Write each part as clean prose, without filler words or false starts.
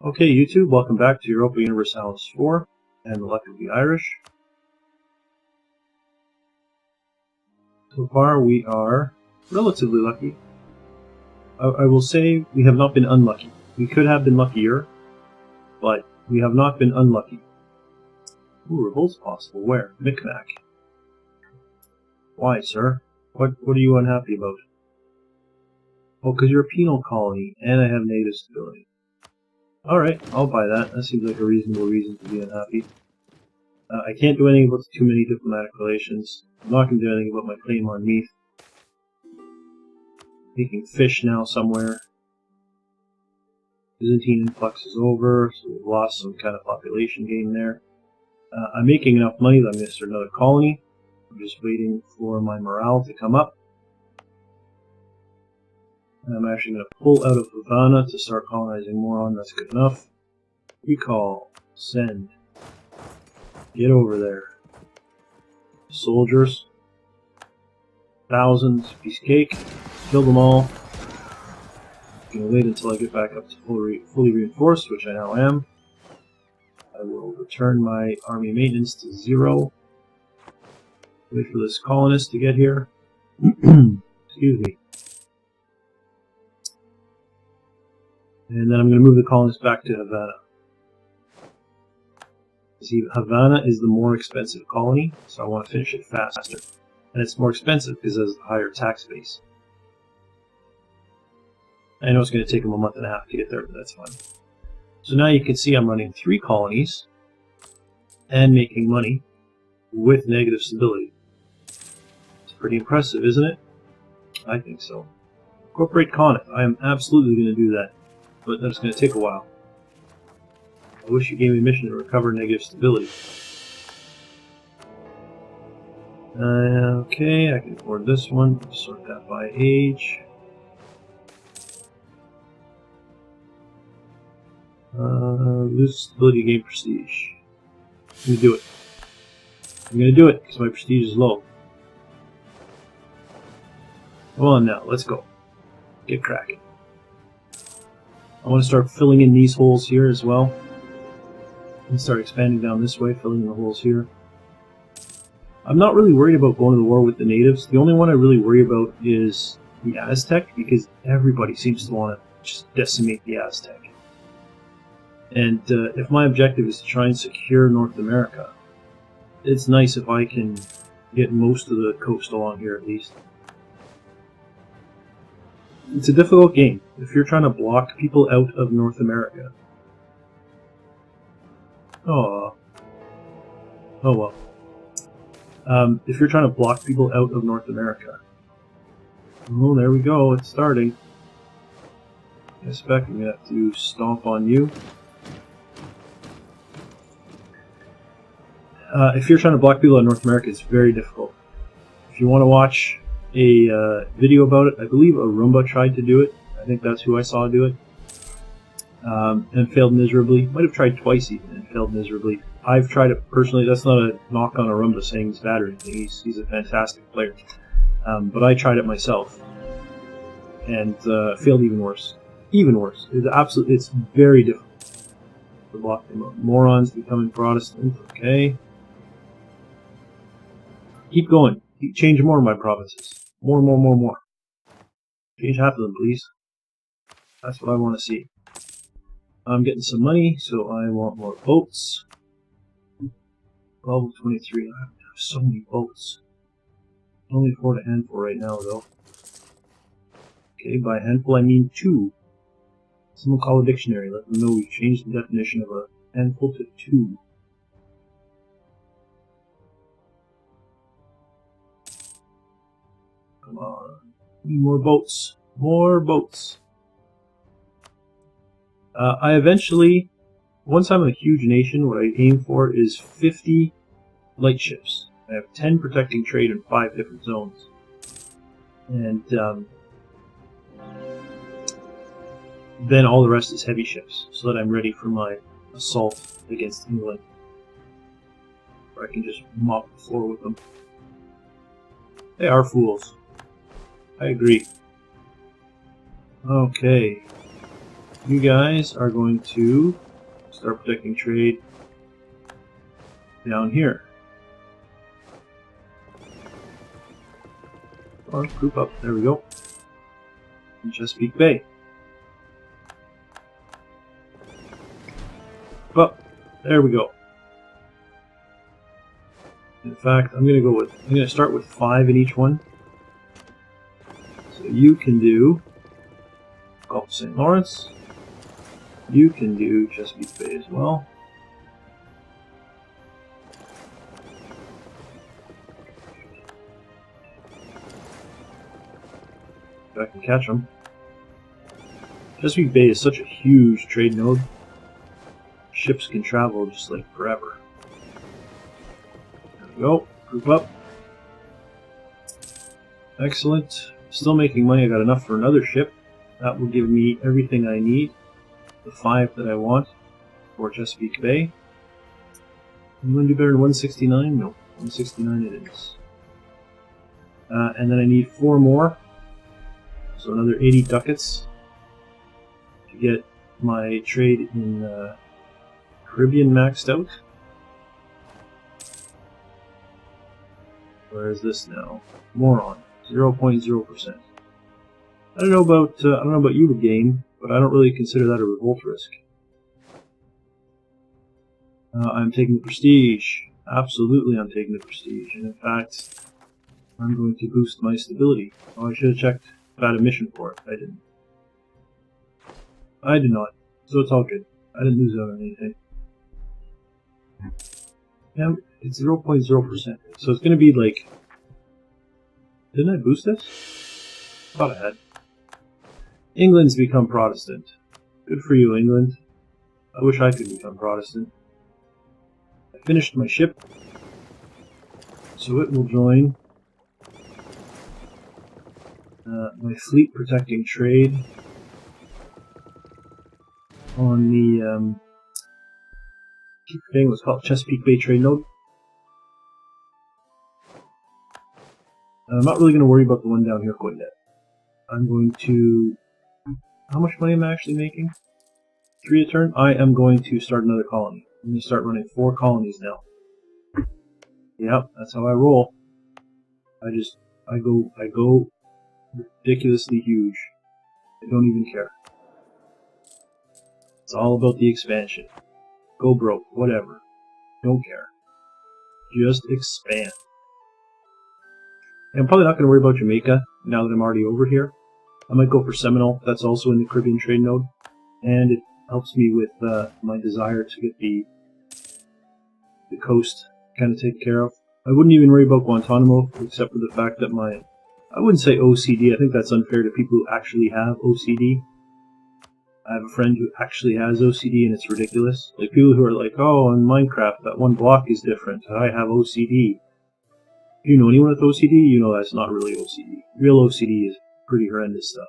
Okay, YouTube, welcome back to Europa Universalis IV and the Luck of the Irish. So far we are relatively lucky. I will say we have not been unlucky. We could have been luckier, but we have not been unlucky. Ooh, revolt's possible. Where? Micmac. Why, sir? What are you unhappy about? Oh, because you're a penal colony, and I have native stability. Alright, I'll buy that. That seems like a reasonable reason to be unhappy. I can't do anything about the too many diplomatic relations. I'm not going to do anything about my claim on Meath. Making fish now somewhere. Byzantine influx is over, so we've lost some kind of population gain there. I'm making enough money that I'm going to start another colony. I'm just waiting for my morale to come up. And I'm actually going to pull out of Havana to start colonizing more on. That's good enough. Recall. Send. Get over there. Soldiers. Thousands. Piece of cake. Kill them all. I'm going to wait until I get back up to fully reinforced, which I now am. I will return my army maintenance to 0. Wait for this colonist to get here. Excuse me. And then I'm going to move the colonists back to Havana. See, Havana is the more expensive colony, so I want to finish it faster. And it's more expensive because it has a higher tax base. I know it's going to take them a month and a half to get there, but that's fine. So now you can see I'm running 3 colonies and making money with negative stability. It's pretty impressive, isn't it? I think so. Incorporate Connaught. I am absolutely going to do that. But that's going to take a while. I wish you gave me a mission to recover negative stability. Okay, I can afford this one. Sort that by age. Lose stability, gain prestige. I'm going to do it. I'm going to do it because my prestige is low. Come on now, let's go. Get cracking. I want to start filling in these holes here as well. And start expanding down this way, filling in the holes here. I'm not really worried about going to the war with the natives. The only one I really worry about is the Aztec, because everybody seems to want to just decimate the Aztec. And if my objective is to try and secure North America, it's nice if I can get most of the coast along here at least. It's a difficult game if you're trying to block people out of North America. Oh well. If you're trying to block people out of North America. Oh, there we go. It's starting. I expect I'm going to have to stomp on you. If you're trying to block people out of North America, it's very difficult. If you want to watch a video about it, I believe Arumba tried to do it. I think that's who I saw do it. And failed miserably. Might have tried twice even and failed miserably. I've tried it personally. That's not a knock on Arumba saying he's bad or anything. He's a fantastic player. But I tried it myself. And failed even worse. Even worse. It's very difficult to block them out. Morons becoming Protestant. Okay. Keep going. Change more of my provinces. More. Change half of them, please. That's what I want to see. I'm getting some money, so I want more boats. 12 of 23. I have so many boats. I can only afford a handful right now, though. Okay, by a handful I mean 2. Someone call a dictionary. Let them know we've changed the definition of a handful to 2. Come on. Need more boats. More boats. I eventually, once I'm a huge nation, what I aim for is 50 light ships. I have 10 protecting trade in 5 different zones. And then all the rest is heavy ships, so that I'm ready for my assault against England. Where I can just mop the floor with them. They are fools. I agree. Okay. You guys are going to start protecting trade down here. Or group up. There we go. In Chesapeake Bay. But there we go. In fact, I'm gonna start with 5 in each one. So you can do Gulf of St. Lawrence. You can do Chesapeake Bay as well. If I can catch them. Chesapeake Bay is such a huge trade node. Ships can travel just like forever. There we go. Group up. Excellent. Still making money. I got enough for another ship. That will give me everything I need. The 5 that I want for Chesapeake Bay. I'm going to do better than 169? No. 169 it is. And then I need 4 more. So another 80 ducats to get my trade in Caribbean maxed out. Where is this now? Moron. 0.0%. I don't know about you, game, but I don't really consider that a revolt risk. I'm taking the prestige. Absolutely, I'm taking the prestige. And in fact, I'm going to boost my stability. Oh, I should have checked if I had a mission for it. I didn't. I did not. So it's all good. I didn't lose out on anything. Yeah, it's 0.0%. So it's going to be like... Didn't I boost this? Thought I had. England's become Protestant. Good for you, England. I wish I could become Protestant. I finished my ship. So it will join my fleet protecting trade on the keep forgetting what's called Chesapeake Bay trade node. I'm not really going to worry about the one down here quite yet. I'm going to... How much money am I actually making? 3 a turn? I am going to start another colony. I'm going to start running 4 colonies now. Yep, that's how I roll. I go ridiculously huge. I don't even care. It's all about the expansion. Go broke, whatever. Don't care. Just expand. And I'm probably not going to worry about Jamaica now that I'm already over here. I might go for Seminole. That's also in the Caribbean trade node. And it helps me with my desire to get the coast kind of taken care of. I wouldn't even worry about Guantanamo, except for the fact that I wouldn't say OCD. I think that's unfair to people who actually have OCD. I have a friend who actually has OCD, and it's ridiculous. Like, people who are like, oh, in Minecraft, that one block is different. I have OCD. If you know anyone with OCD, you know that's not really OCD. Real OCD is pretty horrendous stuff.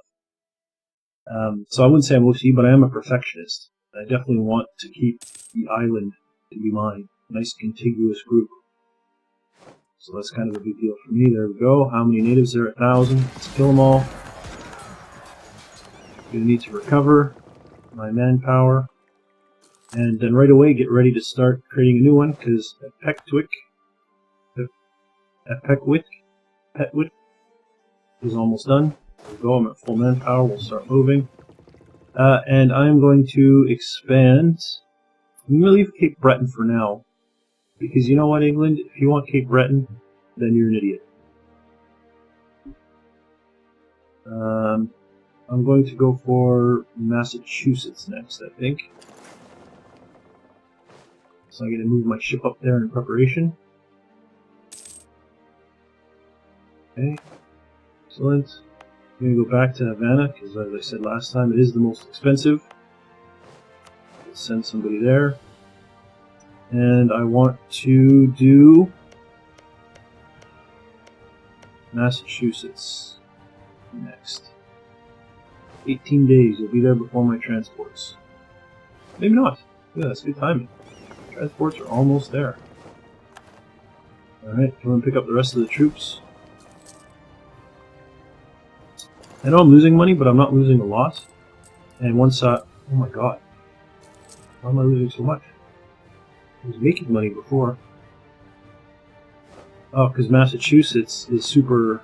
So I wouldn't say I'm OCD, but I am a perfectionist. I definitely want to keep the island to be mine. Nice contiguous group. So that's kind of a big deal for me. There we go. How many natives there? 1,000. Let's kill them all. Gonna need to recover my manpower. And then right away get ready to start creating a new one, because Petwick is almost done. There we go. I'm at full manpower. We'll start moving. And I'm going to expand. I'm going to leave Cape Breton for now. Because you know what, England? If you want Cape Breton, then you're an idiot. I'm going to go for Massachusetts next, I think. So I'm going to move my ship up there in preparation. Okay. Excellent. I'm going to go back to Havana, because as I said last time, it is the most expensive. Let's send somebody there. And I want to do Massachusetts next. 18 days, you'll be there before my transports. Maybe not. Yeah, that's good timing. Transports are almost there. Alright, come and pick up the rest of the troops. I know I'm losing money, but I'm not losing a lot. And once Oh my god. Why am I losing so much? I was making money before. Oh, because Massachusetts is super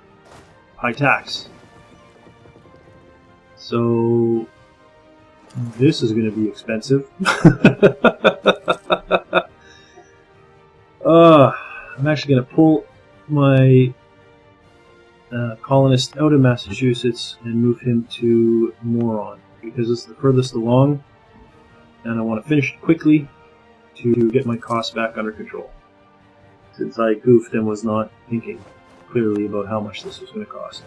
high tax. So this is going to be expensive. I'm actually going to pull my colonist out of Massachusetts and move him to Moron, because it's the furthest along, and I want to finish it quickly to get my costs back under control, since I goofed and was not thinking clearly about how much this was going to cost.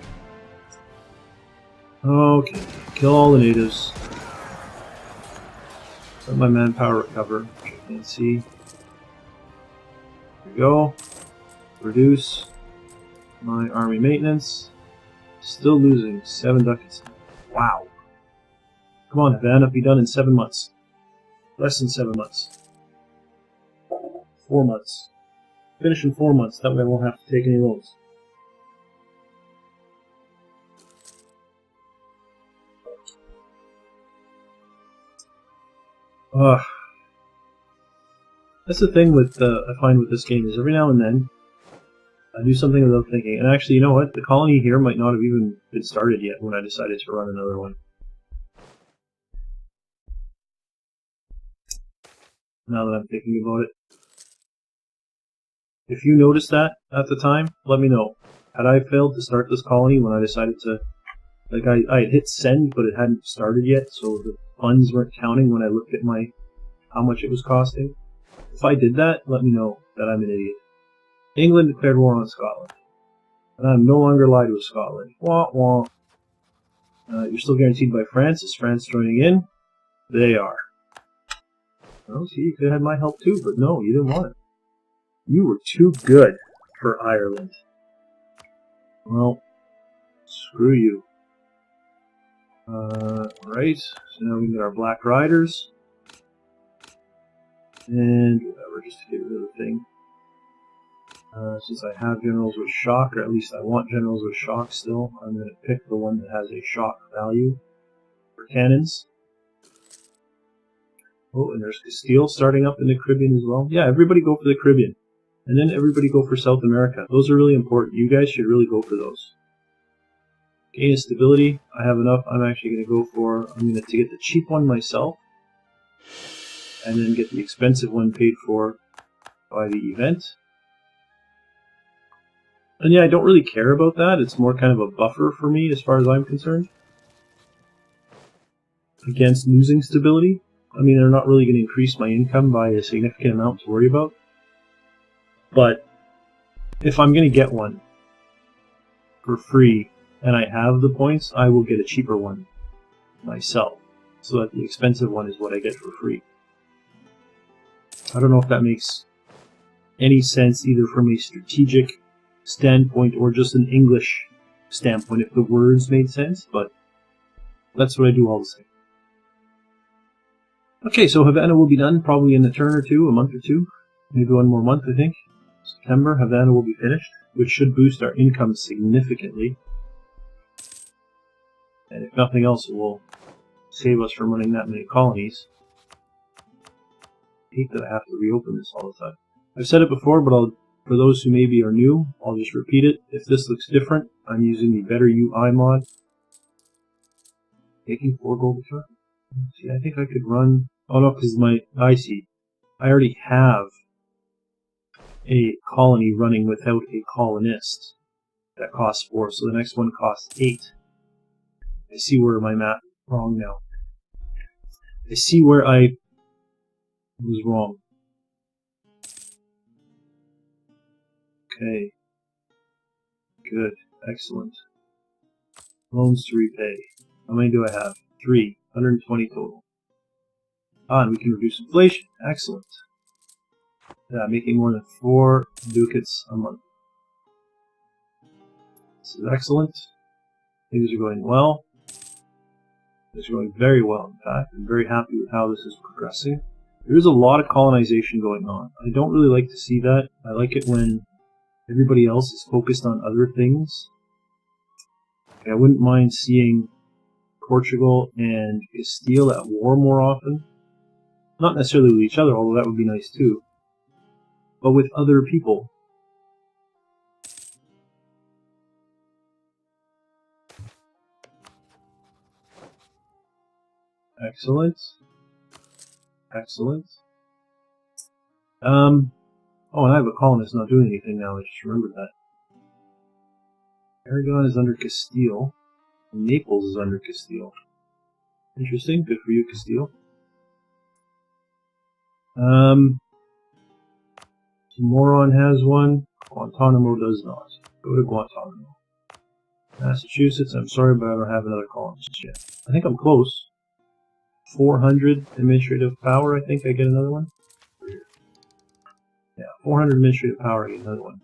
Okay, kill all the natives. Let my manpower recover, which I can't see. There we go. Reduce my army maintenance. Still losing 7 ducats. Wow. Come on, Havana, be done in 7 months. Less than 7 months. 4 months. Finish in 4 months, that way I won't have to take any loans. That's the thing with I find with this game, is every now and then I do something without thinking. And actually, you know what? The colony here might not have even been started yet when I decided to run another one. Now that I'm thinking about it. If you noticed that at the time, let me know. Had I failed to start this colony when I decided to... Like, I had hit send, but it hadn't started yet, so the funds weren't counting when I looked at how much it was costing. If I did that, let me know that I'm an idiot. England declared war on Scotland. And I'm no longer allied with Scotland. Wah wah. You're still guaranteed by France. Is France joining in? They are. Well, see, you could have had my help too, but no, you didn't want it. You were too good for Ireland. Well, screw you. Right, so now we can get our Black Riders. And whatever, just to get rid of the thing. Since I have generals with shock, or at least I want generals with shock still, I'm going to pick the one that has a shock value for cannons. Oh, and there's Castile starting up in the Caribbean as well. Yeah, everybody go for the Caribbean. And then everybody go for South America. Those are really important. You guys should really go for those. Gain of stability. I have enough. I'm actually going to go for... I'm going to get the cheap one myself. And then get the expensive one paid for by the event. And yeah, I don't really care about that. It's more kind of a buffer for me as far as I'm concerned. Against losing stability. I mean, they're not really going to increase my income by a significant amount to worry about. But if I'm going to get one for free and I have the points, I will get a cheaper one myself. So that the expensive one is what I get for free. I don't know if that makes any sense either from a strategic standpoint or just an English standpoint, if the words made sense, but that's what I do all the same. Okay, so Havana will be done probably in a turn or two, a month or two, maybe one more month I think. September, Havana will be finished, which should boost our income significantly. And if nothing else, it will save us from running that many colonies. I hate that I have to reopen this all the time. I've said it before, but for those who maybe are new, I'll just repeat it. If this looks different, I'm using the Better UI mod. Taking 4 gold a turn. See, I think I could run... Oh no, because I see. I already have a colony running without a colonist. That costs 4, so the next one costs 8. I see where my math wrong now. I see where I was wrong. Okay. Good. Excellent. Loans to repay. How many do I have? 3. 120 total. Ah, and we can reduce inflation. Excellent. Yeah, making more than 4 ducats a month. This is excellent. Things are going well. Things are going very well, in fact. I'm very happy with how this is progressing. There is a lot of colonization going on. I don't really like to see that. I like it when everybody else is focused on other things. Okay, I wouldn't mind seeing Portugal and Castile at war more often. Not necessarily with each other, although that would be nice too, but with other people. Excellent. Excellent. Oh, and I have a colonist not doing anything now, I just remembered that. Aragon is under Castile. Naples is under Castile. Interesting, good for you, Castile. Moron has one. Guantanamo does not. Go to Guantanamo. Massachusetts, I'm sorry, but I don't have another colonist yet. I think I'm close. 400 administrative power, I think I get another one. Yeah, 400 administrative power, I get another one.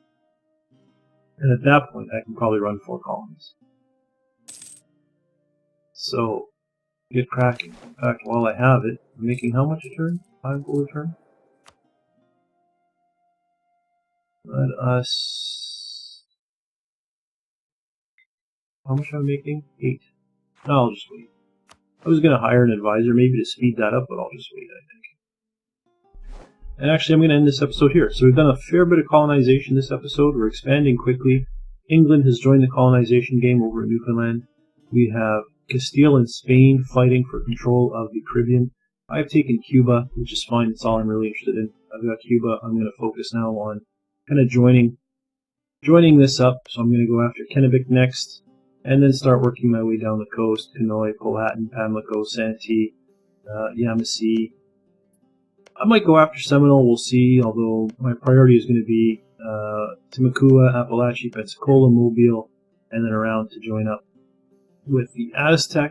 And at that point, I can probably run 4 colonies. So, get cracking. In fact, while I have it, I'm making how much a turn? 5 gold a turn? Let us... How much am I making? 8. No, I'll just wait. I was going to hire an advisor maybe to speed that up, but I'll just wait, I think. And actually, I'm going to end this episode here. So we've done a fair bit of colonization this episode. We're expanding quickly. England has joined the colonization game over in Newfoundland. We have Castile and Spain fighting for control of the Caribbean. I've taken Cuba, which is fine. It's all I'm really interested in. I've got Cuba. I'm going to focus now on kind of joining this up. So I'm going to go after Kennebec next, and then start working my way down the coast. Kanoi, Powhatan, Pamlico, Santee, Yamasee. I might go after Seminole, we'll see, although my priority is going to be Timucua, Appalachia, Pensacola, Mobile, and then around to join up with the Aztec.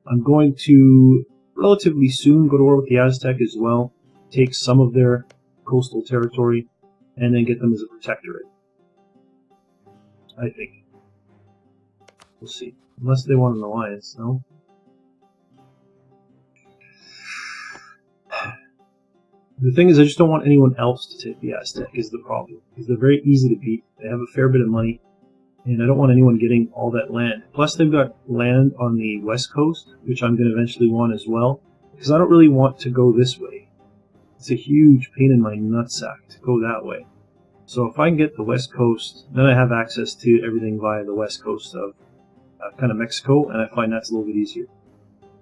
I'm going to relatively soon go to war with the Aztec as well, take some of their coastal territory, and then get them as a protectorate. I think. We'll see. Unless they want an alliance, no? The thing is, I just don't want anyone else to take the Aztec is the problem. Because they're very easy to beat. They have a fair bit of money. And I don't want anyone getting all that land. Plus, they've got land on the west coast, which I'm going to eventually want as well. Because I don't really want to go this way. It's a huge pain in my nutsack to go that way. So if I can get the west coast, then I have access to everything via the west coast of kind of Mexico, and I find that's a little bit easier.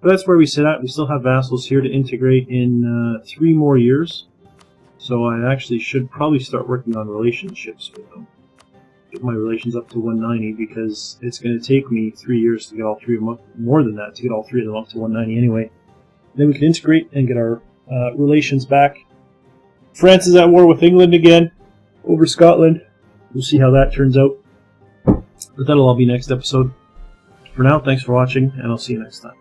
But that's where we sit at. We still have vassals here to integrate in 3 more years. So I actually should probably start working on relationships with them. Get my relations up to 190 because it's going to take me 3 years to get all 3 of them up, more than that, to get all 3 of them up to 190 anyway. Then we can integrate and get our relations back. France is at war with England again over Scotland. We'll see how that turns out. But that'll all be next episode. For now, thanks for watching, and I'll see you next time.